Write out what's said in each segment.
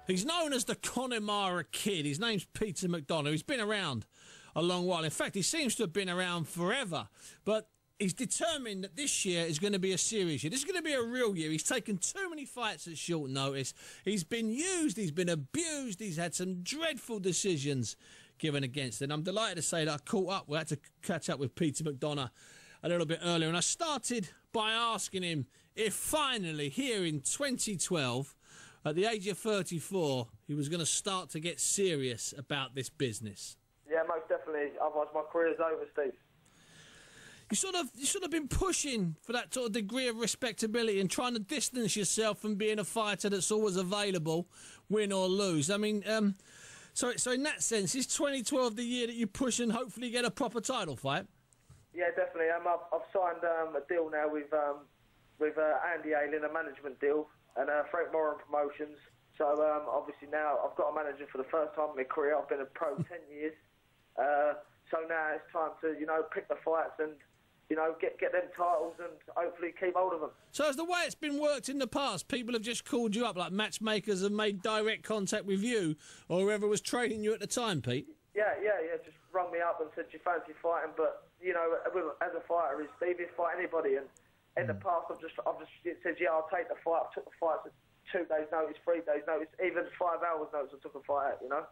He's known as the Connemara Kid. His name's Peter McDonagh. He's been around a long while. In fact, he seems to have been around forever. But he's determined that this year is going to be a serious year. This is going to be a real year. He's taken too many fights at short notice. He's been used. He's been abused. He's had some dreadful decisions given against him. I'm delighted to say that I caught up. We had to catch up with Peter McDonagh a little bit earlier. And I started by asking him if finally, here in 2012, at the age of 34, he was going to start to get serious about this business. Yeah, most definitely. Otherwise, my career's over, Steve. You sort of been pushing for that sort of degree of respectability and trying to distance yourself from being a fighter that's always available, win or lose. I mean, so in that sense, is 2012 the year that you push and hopefully get a proper title fight? Yeah, definitely. I've signed a deal now with Andy Ayling, a management deal, and Frank Moran Promotions. So obviously now I've got a manager for the first time in my career. I've been a pro 10 years. So now it's time to, pick the fights and, get them titles and hopefully keep hold of them. So as the way it's been worked in the past, people have just called you up, like matchmakers have made direct contact with you or whoever was training you at the time, Pete? Yeah, just rung me up and said, you fancy fighting? But, as a fighter, Steve, you fight anybody. And in the past, I've just said, yeah, I'll take the fight. I took the fights at 2 days' notice, 3 days' notice, even 5 hours' notice I took a fight out,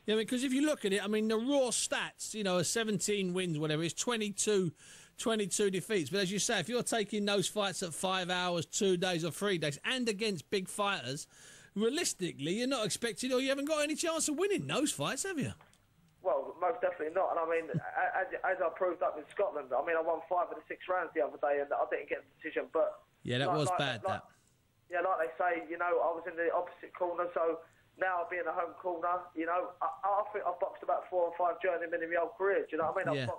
Yeah, because if you look at it, I mean, the raw stats, 17 wins, whatever, it's 22 defeats. But as you say, if you're taking those fights at 5 hours, 2 days or 3 days, and against big fighters, realistically, you're not expecting, or you haven't got any chance of winning those fights, have you? Well, most definitely not. And I mean, as I proved up in Scotland, I mean, I won 5 of the 6 rounds the other day, and I didn't get a decision. But yeah, that was bad. Yeah, like they say, I was in the opposite corner, so now I'll be in the home corner. I think I've boxed about 4 or 5 journeymen in my whole career. Do you know what I mean? Yeah.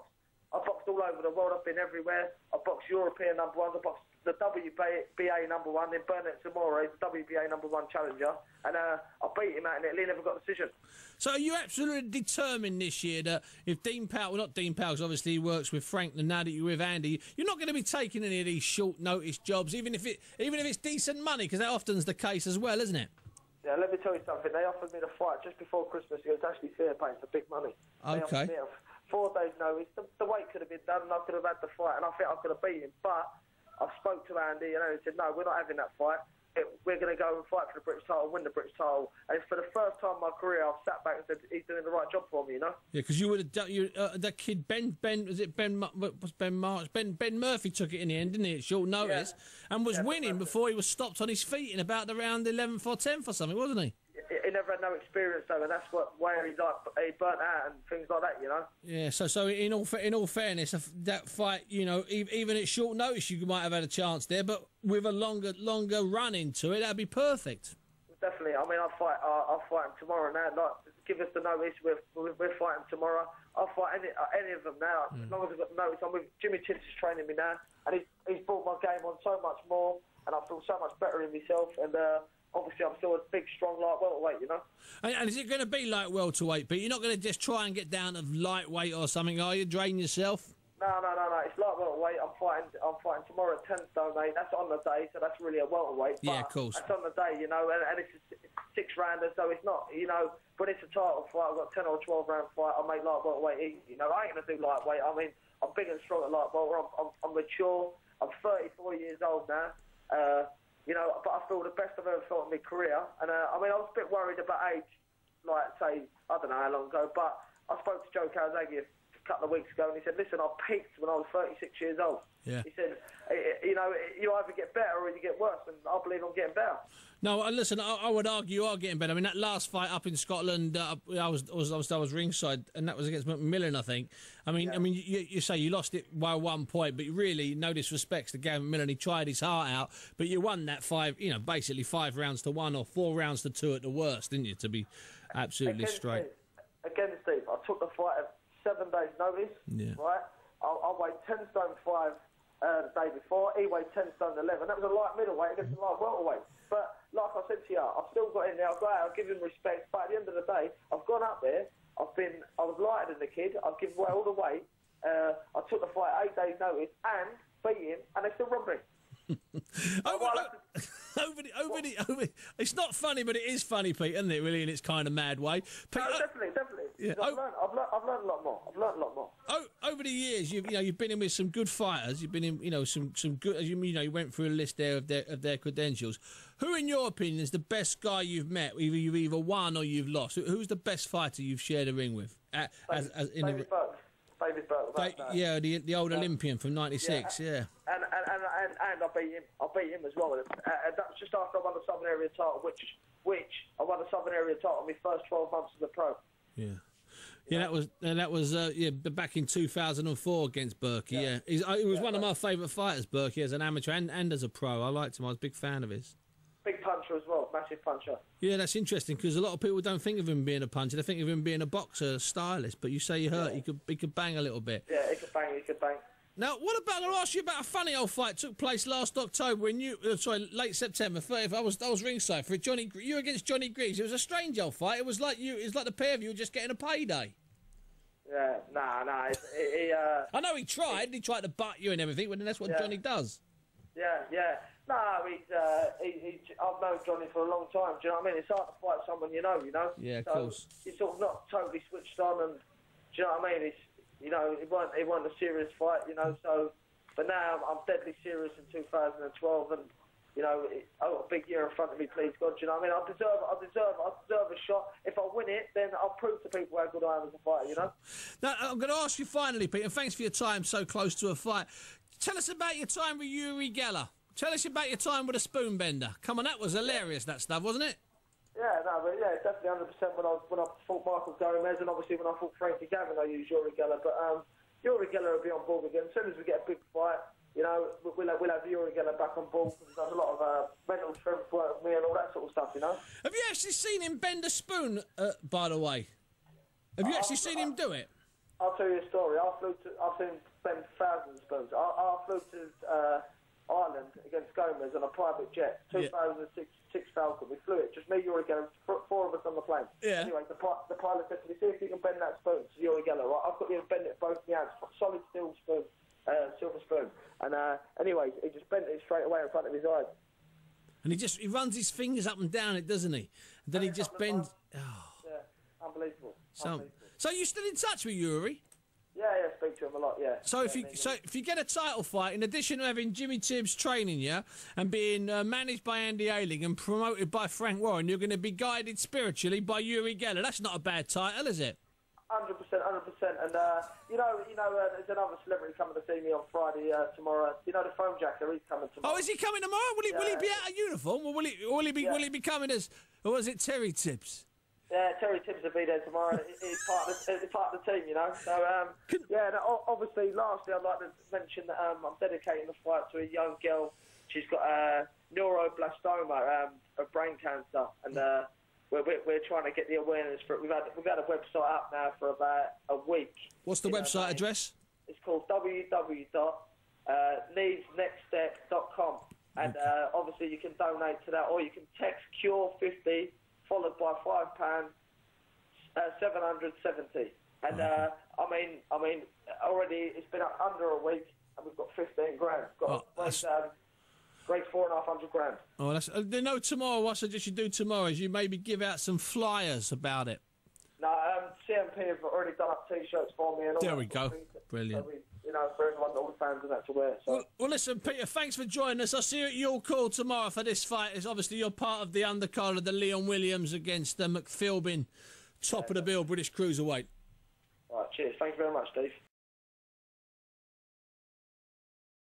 I've boxed all over the world. I've been everywhere. I've boxed European number ones. I've boxed the WBA number one, then Bernard Zamora, WBA number one challenger, and I beat him out in Italy, never got a decision. So are you absolutely determined this year that if Dean Powell, well, not Dean Powell, 'cause obviously he works with Frank, and now that you're with Andy, you're not going to be taking any of these short notice jobs, even if it's decent money, because that often's the case as well, isn't it? Yeah, let me tell you something. They offered me the fight just before Christmas. It was actually fair paying for big money. Okay. They offered me 4 days notice. The weight could have been done, and I could have had the fight, and I think I could have beat him, but I spoke to Andy, and he said, no, we're not having that fight. We're going to go and fight for the British title, win the British title. And it's for the first time in my career I've sat back and said, he's doing the right job for me, Yeah, because you would have done, that kid, Ben Murphy took it in the end, didn't he, at short notice, and was winning before he was stopped on his feet in about around 11th or 10th or something, wasn't he? He never had no experience though, and that's where he burnt out and things like that, Yeah. So in all fairness, that fight, even at short notice, you might have had a chance there, but with a longer run into it, that'd be perfect. Definitely. I mean, I'll fight him tomorrow now. Like, give us the notice. We're fighting tomorrow. I'll fight any of them now as long as I've got the notice. I'm with Jimmy Tibbs is training me now, and he's brought my game on so much more, and I feel so much better in myself. And obviously, I'm still a big, strong light-welterweight, And is it going to be light-welterweight, but you're not going to just try and get down to lightweight or something, are you? Drain yourself? No. It's light-welterweight. I'm fighting tomorrow at 10 stone, mate. That's on the day, so that's really a welterweight. Yeah, of course. That's on the day, and it's a 6-rounder, so it's not, when it's a title fight, I've got a 10 or 12-round fight, I'll make light-welterweight easy. I ain't going to do lightweight. I mean, I'm big and strong at light-welterweight. I'm mature. I'm 34 years old now. But I feel the best I've ever felt in my career. And, I was a bit worried about age, like, say, I don't know how long ago, but I spoke to Joe Calzaghe a couple of weeks ago, and he said, listen, I peaked when I was 36 years old. Yeah. He said, you either get better or you get worse, and I believe I'm getting better. No, listen, I would argue you are getting better. I mean, that last fight up in Scotland, I was ringside, and that was against Macmillan, I think. I mean, you say you lost it by 1 point, but really, no disrespect to Gavin Macmillan, he tried his heart out, but you won that basically 5 rounds to 1 or 4 rounds to 2 at the worst, didn't you? To be absolutely straight. Again, Steve, I took the fight at 7 days' notice. Yeah. Right, I weighed 10 stone 5 the day before. He weighed 10 stone 11. That was a light middleweight against a light welterweight. But like I said to you, I've still got in there. I've got out. I've given him respect. But at the end of the day, I've gone up there. I was lighter than the kid. I've given away all the weight. I took the fight at 8 days' notice and beat him, and they still robbed me. It's not funny, but it is funny, Pete, isn't it? Really, in its kind of mad way. Pete, No, definitely. Yeah. I've learned a lot more. Over the years, you've been in with some good fighters. You've been in, some good. You went through a list there of their credentials. Who, in your opinion, is the best guy you've met? You've either won or you've lost. Who's the best fighter you've shared a ring with? David Burke. Yeah, the old Olympian from '96. Yeah. And I beat him. I beat him as well. And that was just after I won the Southern Area title, which I won the Southern Area title my first 12 months as a pro. Yeah. Yeah, that was back in 2004 against Berkey. Yeah, he was one of my favourite fighters, Berkey, as an amateur and as a pro. I liked him. I was a big fan of his. Big puncher as well, massive puncher. Yeah, that's interesting because a lot of people don't think of him being a puncher. They think of him being a boxer, a stylist. But you say you hurt, he could bang a little bit. Yeah, he could bang. Now, what about? I'll ask you about a funny old fight took place last October when late September. I was ringside for you against Johnny Griggs. It was a strange old fight. It was like the pair of you were just getting a payday. Yeah, nah. I know he tried to butt you and everything, but that's what Johnny does. Yeah. No, I've known Johnny for a long time. Do you know what I mean? It's hard to fight someone you know. Yeah, of so course. He's sort of not totally switched on, and do you know what I mean? It's it wasn't a serious fight, So, but now I'm deadly serious in 2012, and I've got a big year in front of me. Please God, do you know what I mean? I deserve a shot. If I win it, then I'll prove to people how good I am as a fighter. Now, I'm going to ask you finally, Peter. And thanks for your time so close to a fight. Tell us about your time with Uri Geller. Tell us about your time with a spoon bender. Come on, that was hilarious, that stuff, wasn't it? Definitely 100% when I fought Michael Gomez, and obviously when I fought Frankie Gavin, I used Uri Geller. But Uri Geller will be on board again. As soon as we get a big fight, we'll have Uri Geller back on board. He does a lot of mental strength work with me and all that sort of stuff, Have you actually seen him bend a spoon, by the way? Have you actually seen him do it? I'll tell you a story. I've seen him bend thousands of spoons. I flew to Ireland against Gomez on a private jet, 2006 Falcon. We flew it, just me, Uri Geller, four of us on the plane. Yeah. Anyway, the pilot said to me, see if you can bend that spoon to Uri Geller. Right? I've got you to bend it both my hands, solid steel spoon, silver spoon. And anyway, he just bent it straight away in front of his eyes. And he runs his fingers up and down it, doesn't he? And then he just bends. Oh. Yeah, unbelievable. So you still in touch with Uri? Yeah, speak to him a lot, yeah. So if you get a title fight, in addition to having Jimmy Tibbs training you and being managed by Andy Ailing and promoted by Frank Warren, you're going to be guided spiritually by Uri Geller. That's not a bad title, is it? 100%. And there's another celebrity coming to see me on Friday tomorrow. The phone jacker, he's coming tomorrow. Oh, is he coming tomorrow? Will he be out of uniform, or will he be coming as? Or was it Terry Tibbs? Yeah, Terry Tibbs will be there tomorrow. He's part of the team, So, obviously, lastly, I'd like to mention that I'm dedicating the fight to a young girl. She's got neuroblastoma, of brain cancer, and we're trying to get the awareness for it. We've had a website up now for about a week. What's the website address? It's called www.needsnextstep.com, and obviously you can donate to that, or you can text Cure50 followed by £5, 770. And already it's been under a week, and we've got 15 grand. Great 4,500 grand. Oh, tomorrow. What I suggest you do tomorrow is you maybe give out some flyers about it. No, CMP have already done up T-shirts for me. And all there we go. Brilliant. So for everyone, all the fans and that to wear. So. Well, listen, Peter, thanks for joining us. I'll see you at your call tomorrow for this fight. It's obviously you're part of the undercard of the Leon Williams against McPhilbin, top of the bill, British Cruiserweight. All right, cheers. Thank you very much, Steve.